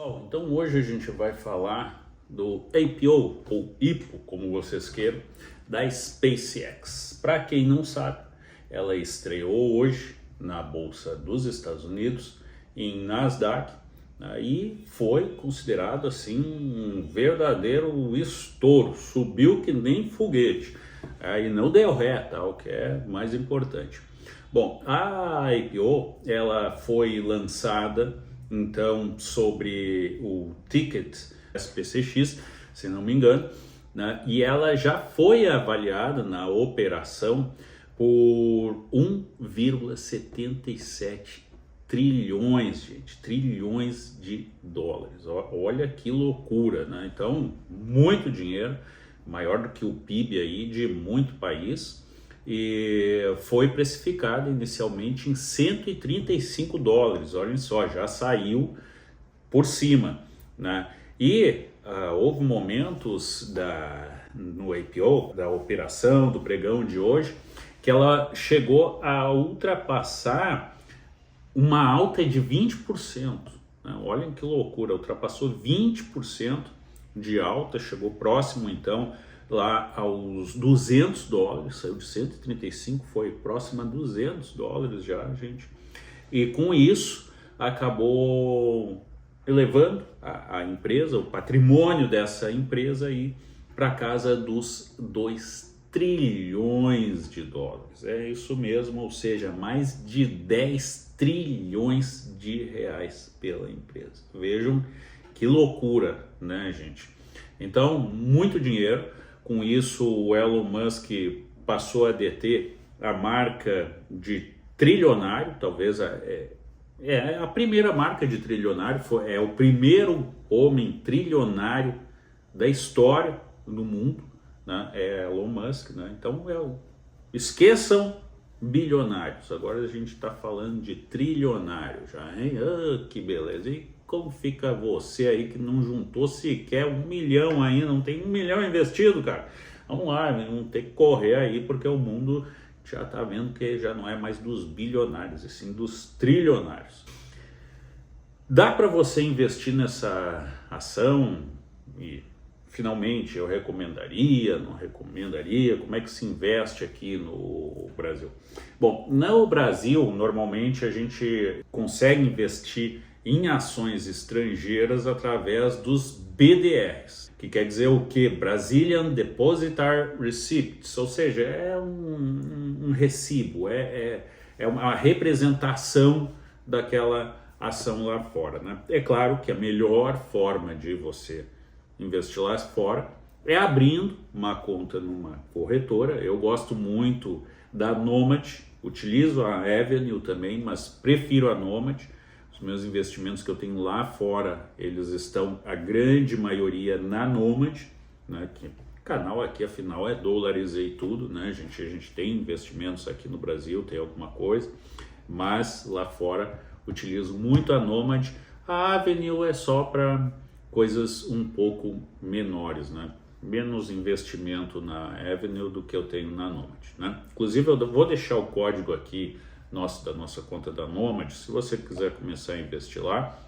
Pessoal, então hoje a gente vai falar do IPO, ou IPO, como vocês queiram, da SpaceX. Para quem não sabe, ela estreou hoje na Bolsa dos Estados Unidos, em Nasdaq, e foi considerado assim um verdadeiro estouro, subiu que nem foguete, aí não deu ré, tá? O que é mais importante. Bom, a IPO ela foi lançada então sobre o ticket SPCX, se não me engano, né? E ela já foi avaliada na operação por 1,77 trilhões, gente, trilhões de dólares. Olha que loucura, né? Então, muito dinheiro, maior do que o PIB aí de muito país. E foi precificado inicialmente em 135 dólares, olhem só, já saiu por cima, né? E houve momentos no IPO, da operação, do pregão de hoje, que ela chegou a ultrapassar uma alta de 20%, né? Olhem que loucura, ultrapassou 20% de alta, chegou próximo então lá aos 200 dólares, saiu de 135, foi próximo a 200 dólares já, gente. E com isso, acabou elevando a empresa, o patrimônio dessa empresa aí para casa dos 2 trilhões de dólares. É isso mesmo, ou seja, mais de 10 trilhões de reais pela empresa. Vejam que loucura, né, gente? Então, muito dinheiro. Com isso, o Elon Musk passou a deter a marca de trilionário, talvez a primeira marca de trilionário, é o primeiro homem trilionário da história do mundo, né? É Elon Musk, né? Então, esqueçam bilionários, agora a gente está falando de trilionário já, hein? Ah, que beleza! E como fica você aí que não juntou sequer 1 milhão ainda, não tem 1 milhão investido, cara? Vamos lá, não tem que correr aí, porque o mundo já tá vendo que já não é mais dos bilionários, e sim dos trilionários. Dá para você investir nessa ação? E finalmente eu recomendaria, não recomendaria? Como é que se investe aqui no Brasil? Bom, no Brasil, normalmente a gente consegue investir em ações estrangeiras através dos BDRs, que quer dizer o que? Brazilian Depositary Receipts, ou seja, é um recibo, é uma representação daquela ação lá fora, né? É claro que a melhor forma de você investir lá fora é abrindo uma conta numa corretora. Eu gosto muito da Nomad, utilizo a Avenue também, mas prefiro a Nomad. Os meus investimentos que eu tenho lá fora, eles estão, a grande maioria, na Nomad, né? Que o canal aqui, afinal, é dolarizei tudo, né, gente? A gente tem investimentos aqui no Brasil, tem alguma coisa, mas lá fora utilizo muito a Nomad. A Avenue é só para coisas um pouco menores, né? Menos investimento na Avenue do que eu tenho na Nomad, né? Inclusive, eu vou deixar o código aqui da nossa conta da Nomad, se você quiser começar a investir lá.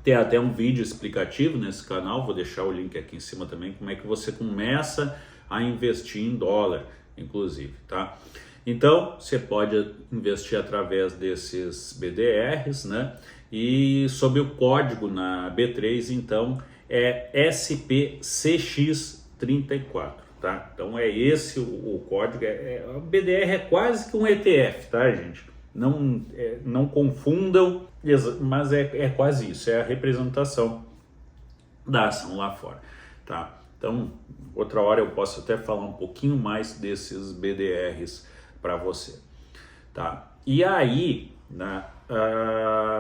Tem até um vídeo explicativo nesse canal, vou deixar o link aqui em cima também, como é que você começa a investir em dólar, inclusive, tá? Então, você pode investir através desses BDRs, né? E sob o código na B3, então, é SPCX34. Tá? Então é esse o código, o BDR é quase que um ETF, tá, gente? Não confundam, mas é quase isso, é a representação da ação lá fora, tá? Então, outra hora eu posso até falar um pouquinho mais desses BDRs para você, tá? E aí, né,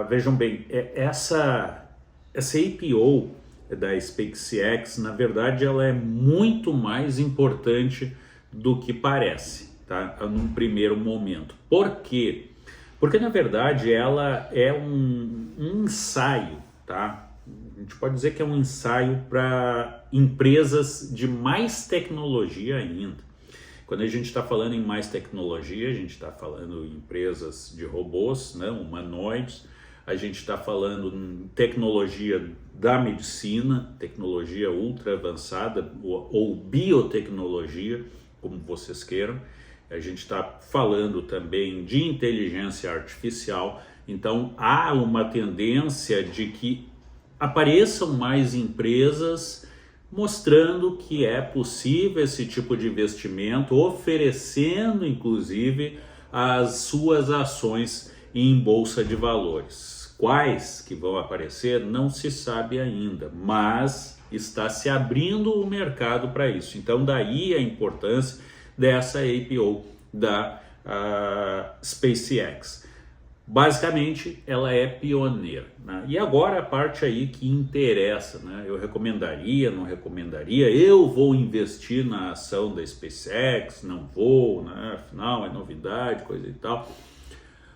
vejam bem, essa IPO da SpaceX, na verdade, ela é muito mais importante do que parece, tá? Num primeiro momento. Por quê? Porque, na verdade, ela é um ensaio, tá? A gente pode dizer que é um ensaio para empresas de mais tecnologia ainda. Quando a gente está falando em mais tecnologia, a gente está falando em empresas de robôs, né, humanoides, a gente está falando em tecnologia da medicina, tecnologia ultra avançada ou biotecnologia, como vocês queiram. A gente está falando também de inteligência artificial, então há uma tendência de que apareçam mais empresas mostrando que é possível esse tipo de investimento, oferecendo inclusive as suas ações em bolsa de valores. Quais que vão aparecer não se sabe ainda, mas está se abrindo o mercado para isso. Então daí a importância dessa IPO da SpaceX. Basicamente, ela é pioneira, né? E agora a parte aí que interessa, né? Eu recomendaria, não recomendaria, eu vou investir na ação da SpaceX, não vou, né? Afinal é novidade, coisa e tal.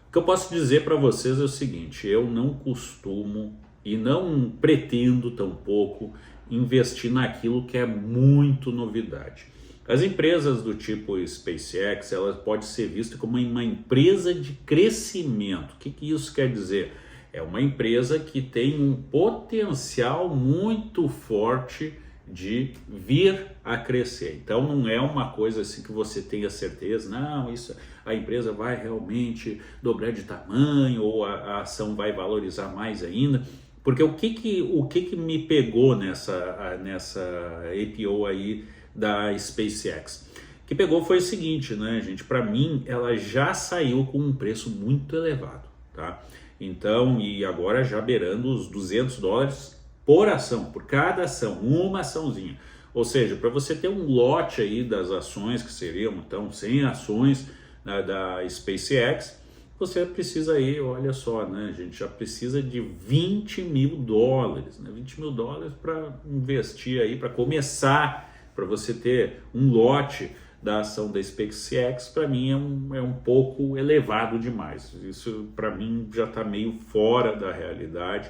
O que eu posso dizer para vocês é o seguinte, eu não costumo e não pretendo tampouco investir naquilo que é muito novidade. As empresas do tipo SpaceX, elas podem ser vistas como uma empresa de crescimento. O que isso quer dizer? É uma empresa que tem um potencial muito forte de vir a crescer. Então não é uma coisa assim que você tenha certeza, não, isso a empresa vai realmente dobrar de tamanho ou a ação vai valorizar mais ainda. Porque o que me pegou nessa IPO aí da SpaceX? O que pegou foi o seguinte, né, gente? Para mim, ela já saiu com um preço muito elevado, tá? Então, e agora já beirando os $200 por ação, por cada ação, uma açãozinha. Ou seja, para você ter um lote aí das ações, que seriam então 100 ações, né, da SpaceX, você precisa aí, olha só, né, a gente já precisa de $20 mil, né, $20 mil para investir aí, para começar, para você ter um lote da ação da SpaceX, para mim é um pouco elevado demais. Isso para mim já está meio fora da realidade.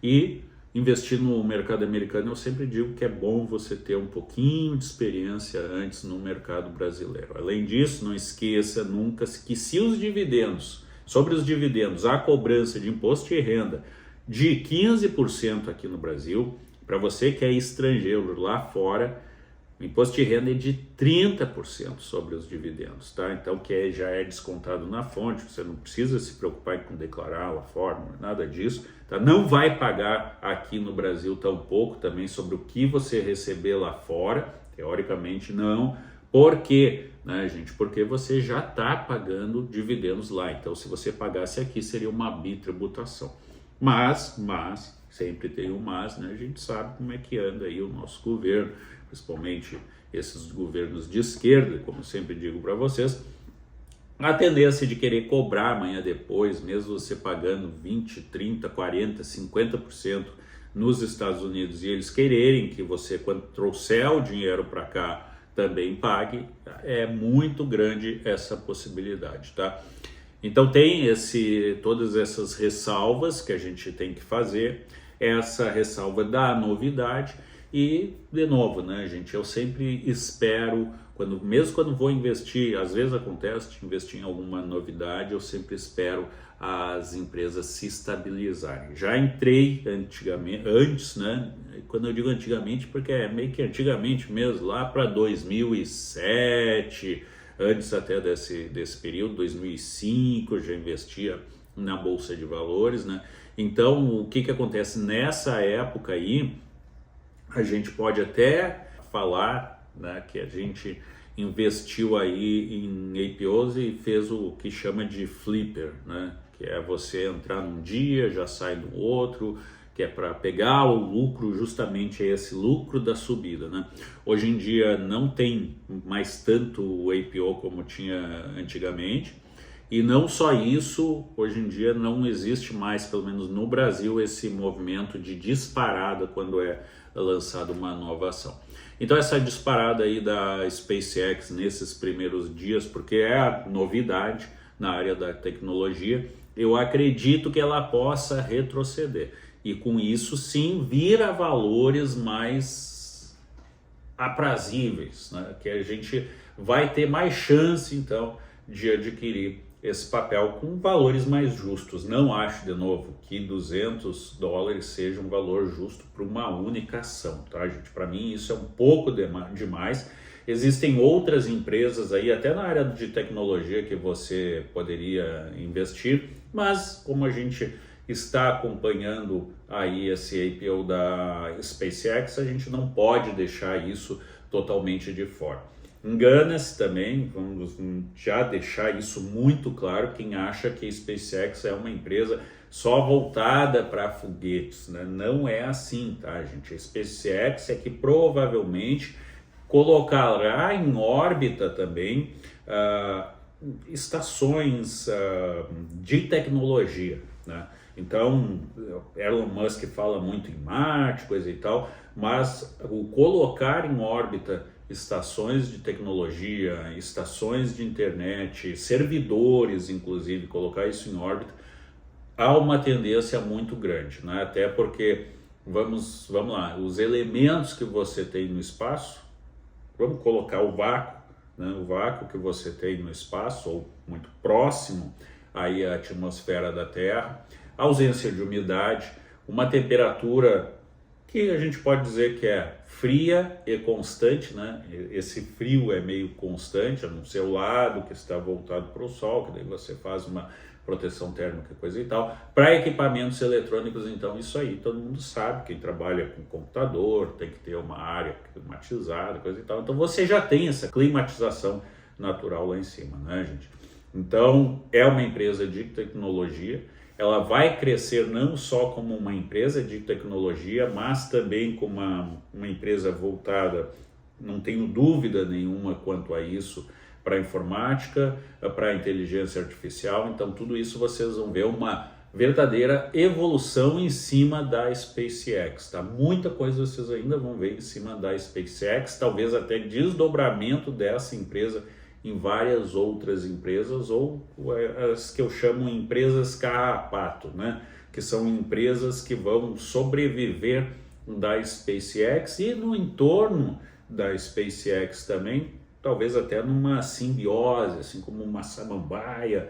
E investir no mercado americano, eu sempre digo que é bom você ter um pouquinho de experiência antes no mercado brasileiro. Além disso, não esqueça nunca que se os dividendos, sobre os dividendos, a cobrança de imposto de renda de 15% aqui no Brasil, para você que é estrangeiro lá fora, o imposto de renda é de 30% sobre os dividendos, tá? Então, já é descontado na fonte, você não precisa se preocupar com declarar lá fora, nada disso, tá? Não vai pagar aqui no Brasil tampouco também sobre o que você receber lá fora, teoricamente não. Por quê, né, gente? Porque você já está pagando dividendos lá, então se você pagasse aqui seria uma bitributação. Mas, sempre tem um mas, né? A gente sabe como é que anda aí o nosso governo, principalmente esses governos de esquerda, como eu sempre digo para vocês, a tendência de querer cobrar amanhã depois, mesmo você pagando 20, 30, 40, 50% nos Estados Unidos e eles quererem que você, quando trouxer o dinheiro para cá, também pague, é muito grande essa possibilidade, tá? Então tem todas essas ressalvas que a gente tem que fazer, essa ressalva da novidade. E, de novo, né, gente, eu sempre espero, mesmo quando vou investir, às vezes acontece de investir em alguma novidade, eu sempre espero as empresas se estabilizarem. Já entrei antes, né, quando eu digo antigamente, porque é meio que antigamente mesmo, lá para 2007, antes até desse período, 2005, eu já investia na Bolsa de Valores, né? Então, o que acontece nessa época aí, a gente pode até falar, né, que a gente investiu aí em IPOs e fez o que chama de flipper, né, que é você entrar num dia, já sai no outro, que é para pegar o lucro, justamente esse lucro da subida, né? Hoje em dia não tem mais tanto o IPO como tinha antigamente. E não só isso, hoje em dia não existe mais, pelo menos no Brasil, esse movimento de disparada quando é lançada uma nova ação. Então essa disparada aí da SpaceX nesses primeiros dias, porque é a novidade na área da tecnologia, eu acredito que ela possa retroceder. E com isso sim vir a valores mais aprazíveis, né? Que a gente vai ter mais chance então de adquirir esse papel com valores mais justos. Não acho, de novo, que $200 seja um valor justo para uma única ação, tá, gente? Para mim isso é um pouco demais. Existem outras empresas aí, até na área de tecnologia, que você poderia investir, mas como a gente está acompanhando aí esse IPO da SpaceX, a gente não pode deixar isso totalmente de fora. Engana-se também, vamos já deixar isso muito claro, quem acha que a SpaceX é uma empresa só voltada para foguetes, né? Não é assim, tá, gente? A SpaceX é que provavelmente colocará em órbita também estações de tecnologia, né? Então, Elon Musk fala muito em Marte, coisa e tal, mas o colocar em órbita estações de tecnologia, estações de internet, servidores, inclusive, colocar isso em órbita, há uma tendência muito grande, né? Até porque, vamos lá, os elementos que você tem no espaço, vamos colocar o vácuo, né? O vácuo que você tem no espaço, ou muito próximo aí à atmosfera da Terra, ausência de umidade, uma temperatura que a gente pode dizer que é fria e constante, né? Esse frio é meio constante, a não ser o lado que está voltado para o sol, que daí você faz uma proteção térmica, coisa e tal. Para equipamentos eletrônicos, então, isso aí todo mundo sabe, quem trabalha com computador tem que ter uma área climatizada, coisa e tal. Então você já tem essa climatização natural lá em cima, né, gente? Então é uma empresa de tecnologia. Ela vai crescer não só como uma empresa de tecnologia, mas também como uma empresa voltada, não tenho dúvida nenhuma quanto a isso, para a informática, para a inteligência artificial. Então tudo isso vocês vão ver uma verdadeira evolução em cima da SpaceX, tá? Muita coisa vocês ainda vão ver em cima da SpaceX, talvez até desdobramento dessa empresa em várias outras empresas, ou as que eu chamo empresas carrapato, né? Que são empresas que vão sobreviver da SpaceX e no entorno da SpaceX também, talvez até numa simbiose, assim como uma samambaia.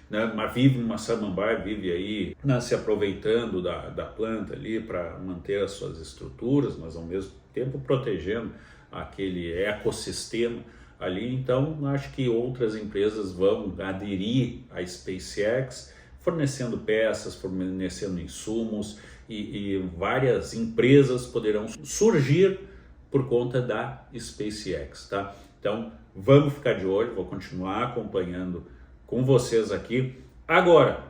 Né? Mas vive uma samambaia, vive aí, né, se aproveitando da planta ali para manter as suas estruturas, mas ao mesmo tempo protegendo aquele ecossistema ali. Então acho que outras empresas vão aderir à SpaceX, fornecendo peças, fornecendo insumos, e várias empresas poderão surgir por conta da SpaceX, tá? Então vamos ficar de olho, vou continuar acompanhando com vocês aqui. Agora,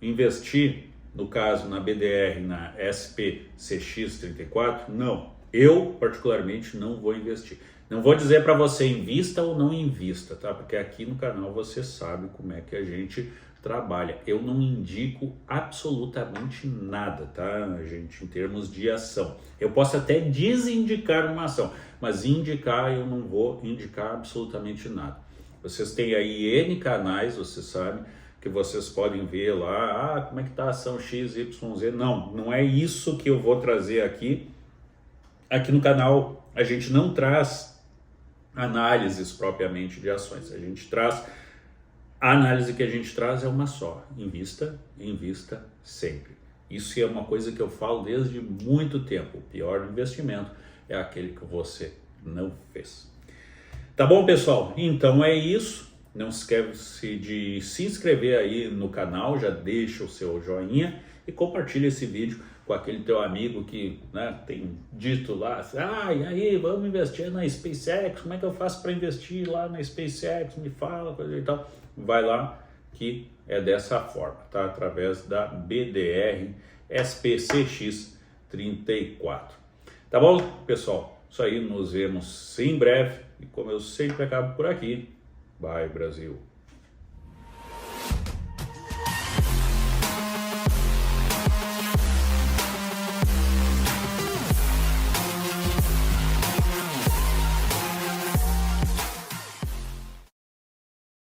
investir, no caso na BDR, na SPCX34, não. Eu, particularmente, não vou investir. Não vou dizer para você invista ou não invista, tá? Porque aqui no canal você sabe como é que a gente trabalha. Eu não indico absolutamente nada, tá, gente, em termos de ação. Eu posso até desindicar uma ação, mas indicar, eu não vou indicar absolutamente nada. Vocês têm aí N canais, você sabe, que vocês podem ver lá, como é que tá a ação XYZ. Não é isso que eu vou trazer aqui. Aqui no canal a gente não traz análises propriamente de ações, a gente traz, a análise que a gente traz é uma só: invista sempre. Isso é uma coisa que eu falo desde muito tempo. O pior investimento é aquele que você não fez. Tá bom, pessoal? Então é isso. Não esquece de se inscrever aí no canal, já deixa o seu joinha e compartilha esse vídeo com aquele teu amigo que, né, tem dito lá, e aí, vamos investir na SpaceX, como é que eu faço para investir lá na SpaceX, me fala, coisa e tal. Vai lá, que é dessa forma, tá? Através da BDR SPCX34. Tá bom, pessoal? Isso aí, nos vemos em breve, e como eu sempre acabo por aqui, vai Brasil!